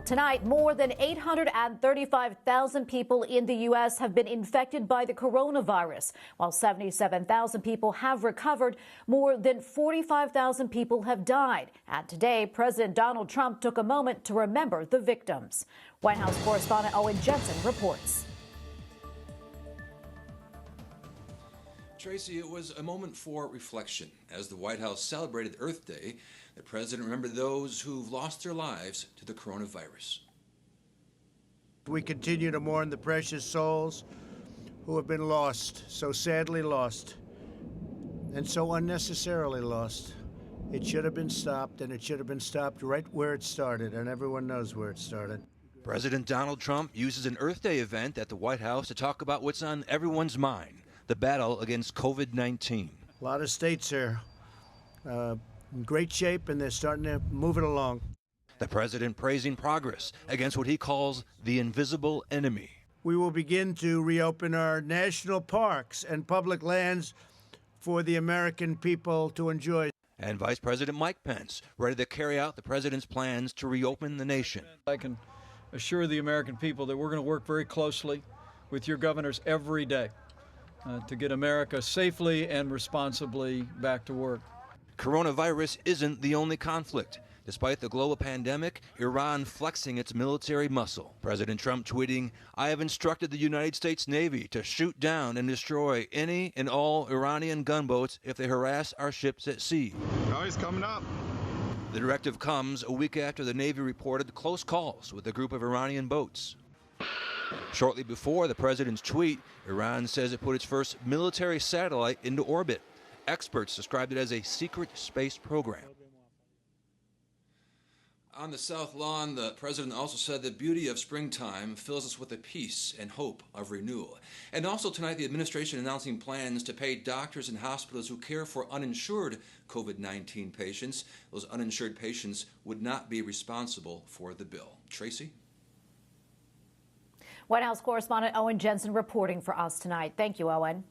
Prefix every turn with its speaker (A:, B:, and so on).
A: Tonight, more than 835,000 people in the U.S. have been infected by the coronavirus. While 77,000 people have recovered, more than 45,000 people have died. And today, President Donald Trump took a moment to remember the victims. White House correspondent Owen Jensen reports.
B: Tracy, it was a moment for reflection. As the White House celebrated Earth Day, the president remembered those who've lost their lives to the coronavirus.
C: We continue to mourn the precious souls who have been lost, so sadly lost, and so unnecessarily lost. It should have been stopped, and it should have been stopped right where it started, and everyone knows where it started.
B: President Donald Trump uses an Earth Day event at the White House to talk about what's on everyone's mind, the battle against COVID-19.
C: A lot of states are in great shape, and they're starting to move it along.
B: The president praising progress against what he calls the invisible enemy.
C: We will begin to reopen our national parks and public lands for the American people to enjoy.
B: And Vice President Mike Pence ready to carry out the president's plans to reopen the nation.
D: I can assure the American people that we're going to work very closely with your governors every day to get America safely and responsibly back to work.
B: Coronavirus isn't the only conflict. Despite the global pandemic, Iran flexing its military muscle. President Trump tweeting, "I have instructed the United States Navy to shoot down and destroy any and all Iranian gunboats if they harass our ships at sea."
E: Oh, he's coming up.
B: The directive comes a week after the Navy reported close calls with a group of Iranian boats. Shortly before the president's tweet, Iran says it put its first military satellite into orbit. Experts described it as a secret space program. On the South Lawn, the president also said the beauty of springtime fills us with the peace and hope of renewal. And also tonight, the administration announcing plans to pay doctors and hospitals who care for uninsured COVID-19 patients. Those uninsured patients would not be responsible for the bill. Tracy?
A: White House correspondent Owen Jensen reporting for us tonight. Thank you, Owen.